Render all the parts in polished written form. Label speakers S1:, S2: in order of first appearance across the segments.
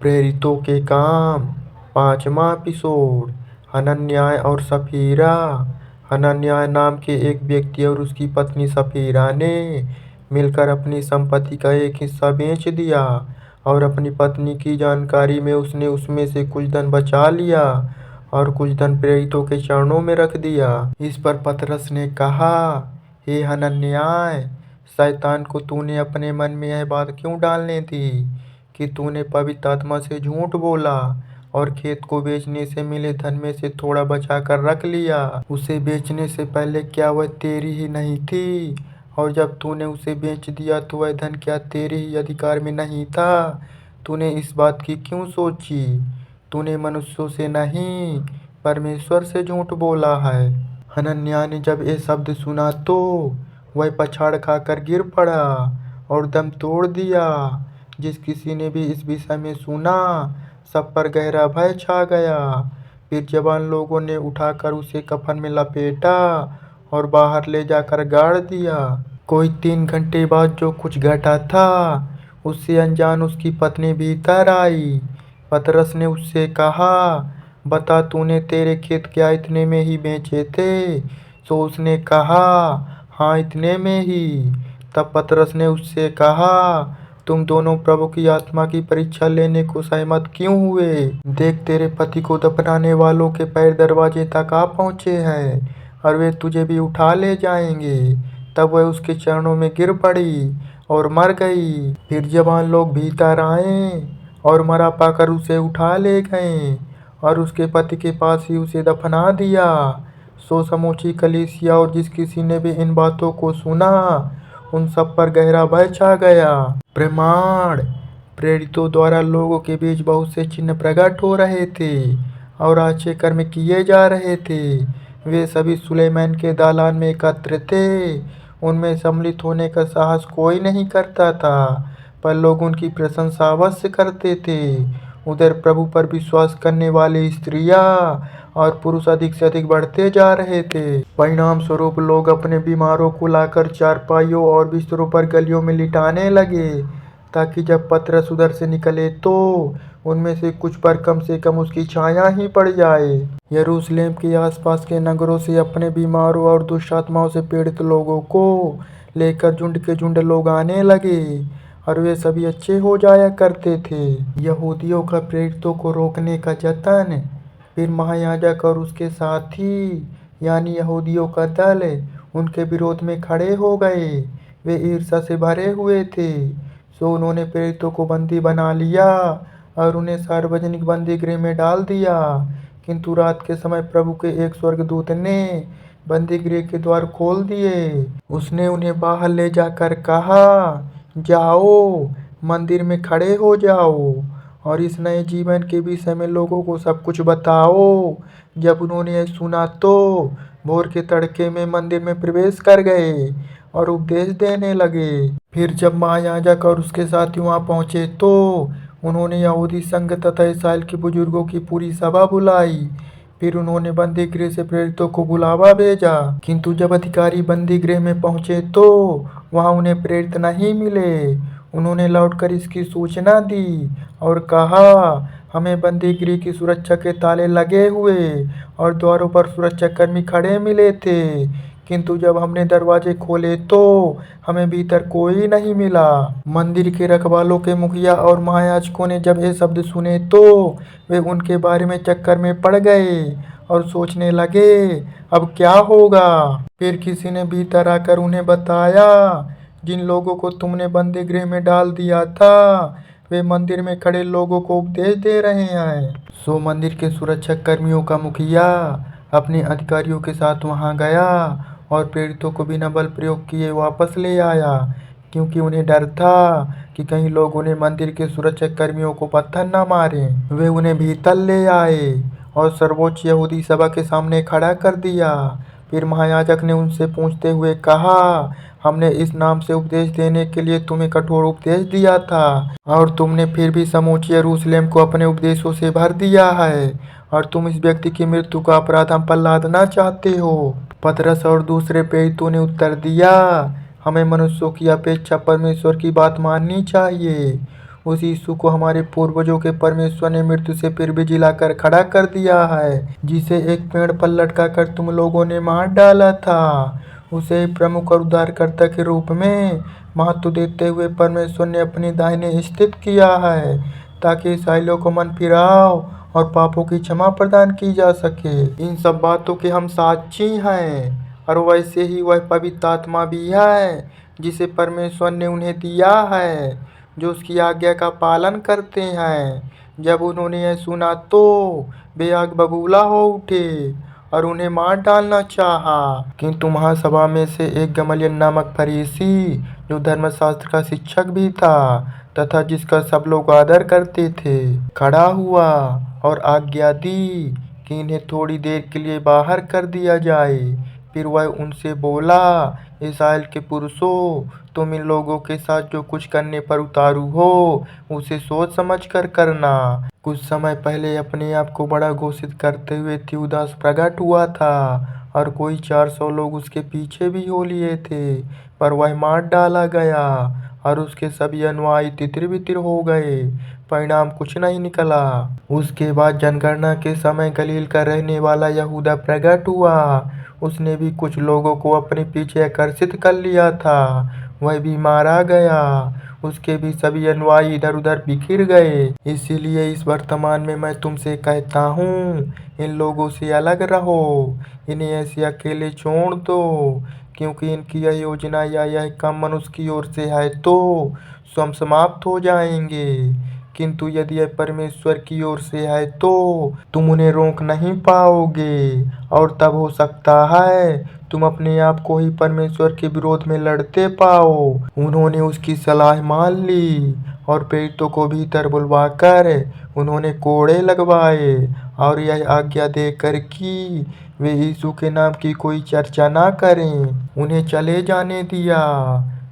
S1: प्रेरितों के काम 5वां एपिसोड। हनन्याह और सफीरा। हनन्याह नाम के एक व्यक्ति और उसकी पत्नी सफीरा ने मिलकर अपनी संपत्ति का एक हिस्सा बेच दिया और अपनी पत्नी की जानकारी में उसने उसमें से कुछ धन बचा लिया और कुछ धन प्रेरितों के चरणों में रख दिया। इस पर पतरस ने कहा, हे हनन्याह, शैतान को तूने अपने मन में यह बात क्यों डालने दी कि तूने पवित्र आत्मा से झूठ बोला और खेत को बेचने से मिले धन में से थोड़ा बचा कर रख लिया। उसे बेचने से पहले क्या वह तेरी ही नहीं थी? और जब तूने उसे बेच दिया तो वह धन क्या तेरे ही अधिकार में नहीं था? तूने इस बात की क्यों सोची? तूने मनुष्यों से नहीं, परमेश्वर से झूठ बोला है। हनन्याह ने जब ये शब्द सुना तो वह पछाड़ खाकर गिर पड़ा और दम तोड़ दिया। जिस किसी ने भी इस विषय में सुना, सब पर गहरा भय छा गया। फिर जवान लोगों ने उठाकर उसे कफन में लपेटा और बाहर ले जाकर गाड़ दिया। कोई 3 घंटे बाद जो कुछ घटा था, उससे अनजान उसकी पत्नी भीतर आई। पतरस ने उससे कहा, बता, तूने तेरे खेत क्या इतने में ही बेचे थे? तो उसने कहा, हाँ, इतने में ही। तब पतरस ने उससे कहा, तुम दोनों प्रभु की आत्मा की परीक्षा लेने को सहमत क्यों हुए? देख, तेरे पति को दफनाने वालों के पैर दरवाजे तक आ पहुँचे हैं और वे तुझे भी उठा ले जाएंगे। तब वह उसके चरणों में गिर पड़ी और मर गई। फिर जवान लोग भीतर आए और मरा पाकर उसे उठा ले गए और उसके पति के पास ही उसे दफना दिया। सो समूची कलीसिया और जिस किसी ने भी इन बातों को सुना, उन सब पर गहरा भय छा गया। प्रमाण। प्रेरितों द्वारा लोगों के बीच बहुत से चिन्ह प्रकट हो रहे थे और अच्छे कर्म किए जा रहे थे। वे सभी सुलेमान के दालान में एकत्र थे। उनमें सम्मिलित होने का साहस कोई नहीं करता था, पर लोग उनकी प्रशंसा अवश्य करते थे। उधर प्रभु पर विश्वास करने वाली स्त्रियां और पुरुष अधिक से अधिक बढ़ते जा रहे थे। परिणाम स्वरूप लोग अपने बीमारों को लाकर चारपाइयों और बिस्तरों पर गलियों में लिटाने लगे, ताकि जब पतरस उधर से निकले तो उनमें से कुछ पर कम से कम उसकी छाया ही पड़ जाए। यरूशलेम के आसपास के नगरों से अपने बीमारों और दुष्ट आत्माओं से पीड़ित लोगों को लेकर झुंड के झुंड लोग आने लगे और वे सभी अच्छे हो जाया करते थे। यहूदियों का प्रेरितों को रोकने का जतन। फिर महायाजक और उसके साथी यानी यहूदियों का दल उनके विरोध में खड़े हो गए। वे ईर्ष्या से भरे हुए थे। सो उन्होंने प्रेरितों को बंदी बना लिया और उन्हें सार्वजनिक बंदी गृह में डाल दिया। किंतु रात के समय प्रभु के एक स्वर्गदूत ने बंदी गृह के द्वार खोल दिए। उसने उन्हें बाहर ले जाकर कहा, जाओ, मंदिर में खड़े हो जाओ और इस नए जीवन के विषय में लोगों को सब कुछ बताओ। जब उन्होंने यह सुना तो भोर के तड़के में मंदिर में प्रवेश कर गए और उपदेश देने लगे। फिर जब महायाजक और उसके साथी वहां पहुंचे तो उन्होंने यहूदी संघ तथा इस्राएल के बुजुर्गों की पूरी सभा बुलाई। फिर उन्होंने बंदी गृह से प्रेरितों को बुलावा भेजा। किंतु जब अधिकारी बंदी गृह में पहुंचे तो वहां उन्हें प्रेरित नहीं मिले। उन्होंने लौटकर इसकी सूचना दी और कहा, हमें बंदी गृह की सुरक्षा के ताले लगे हुए और द्वारों पर सुरक्षा कर्मी खड़े मिले थे, किंतु जब हमने दरवाजे खोले तो हमें भीतर कोई नहीं मिला। मंदिर के रखवालों के मुखिया और महायाजकों ने जब ये शब्द सुने तो वे उनके बारे में चक्कर में पड़ गए और सोचने लगे, अब क्या होगा। फिर किसी ने भीतर आकर उन्हें बताया, जिन लोगों को तुमने बंदी गृह में डाल दिया था, वे मंदिर में खड़े लोगों को उपदेश दे रहे हैं। सो मंदिर के सुरक्षा कर्मियों का मुखिया अपने अधिकारियों के साथ वहां गया और प्रेरितों को बिना बल प्रयोग किए वापस ले आया, क्योंकि उन्हें डर था कि कहीं लोग उन्हें मंदिर के सुरक्षा कर्मियों को पत्थर न मारें। वे उन्हें भीतर ले आए और सर्वोच्च यहूदी सभा के सामने खड़ा कर दिया। फिर महायाजक ने उनसे पूछते हुए कहा, हमने इस नाम से उपदेश देने के लिए तुम्हें कठोर उपदेश दिया था और तुमने फिर भी समूचे यरूशलेम को अपने उपदेशों से भर दिया है और तुम इस व्यक्ति की मृत्यु का अपराध हम पर लादना चाहते हो। पतरस और दूसरे प्रेरितों ने उत्तर दिया, हमें मनुष्यों की अपेक्षा परमेश्वर की बात माननी चाहिए। उस यीशु को हमारे पूर्वजों के परमेश्वर ने मृत्यु से फिर भी जिलाकर खड़ा कर दिया है, जिसे एक पेड़ पर लटका कर तुम लोगों ने मार डाला था। उसे प्रमुख और उद्धारकर्ता के रूप में महत्व देते हुए परमेश्वर ने अपनी दाहिने स्थित किया है, ताकि ईसाइयों को मन फिराव और पापों की क्षमा प्रदान की जा सके। इन सब बातों के हम साक्षी हैं। और वैसे ही वह पवित्र आत्मा भी है, जिसे परमेश्वर ने उन्हें दिया है, जो उसकी आज्ञा का पालन करते हैं। जब उन्होंने यह सुना तो वे आग बबूला हो उठे और उन्हें मार डालना चाहा। किंतु महासभा में से एक गमलिएल नामक फरीसी, जो धर्मशास्त्र का शिक्षक भी था तथा जिसका सब लोग आदर करते थे, खड़ा हुआ और आज्ञा दी कि इन्हें थोड़ी देर के लिए बाहर कर दिया जाए। फिर वह उनसे बोला, इस्राएल के पुरुषों, तुम इन लोगों के साथ जो कुछ करने पर उतारू हो, उसे सोच समझ कर करना। कुछ समय पहले अपने आप को बड़ा घोषित करते हुए थियूदास प्रकट हुआ था और कोई 400 लोग उसके पीछे भी हो लिए थे, पर वह मार डाला गया और उसके सभी अनुयायी तितर-बितर हो गए। परिणाम कुछ नहीं निकला। उसके बाद जनगणना के समय गलील का रहने वाला यहूदा प्रकट हुआ। उसने भी कुछ लोगों को अपने पीछे आकर्षित कर लिया था। वह भी मारा गया। उसके भी सभी अनुयायी इधर उधर बिखर गए। इसीलिए इस वर्तमान में मैं तुमसे कहता हूँ, इन लोगों से अलग रहो, इन्हें ऐसे अकेले छोड़ दो, क्योंकि इनकी यह योजना या यह काम मनुष्य की ओर से है तो स्वयं समाप्त हो जाएंगे, किंतु यदि यह परमेश्वर की ओर से है तो तुम उन्हें रोक नहीं पाओगे, और तब हो सकता है तुम अपने आप को ही परमेश्वर के विरोध में लड़ते पाओ। उन्होंने उसकी सलाह मान ली और प्रेरितों को भीतर बुलवाकर उन्होंने कोड़े लगवाए और यह आज्ञा देकर कि वे यीशु के नाम की कोई चर्चा ना करें, उन्हें चले जाने दिया।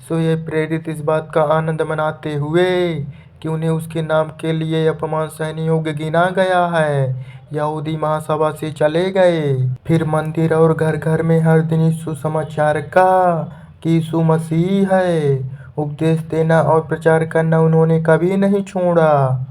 S1: सो ये प्रेरित इस बात का आनंद मनाते हुए कि उन्हें उसके नाम के लिए अपमान सहने योग्य गिना गया है, यहूदी महासभा से चले गए। फिर मंदिर और घर घर में हर दिन इस सुसमाचार का कि यीशु मसीह है उपदेश देना और प्रचार करना उन्होंने कभी नहीं छोड़ा।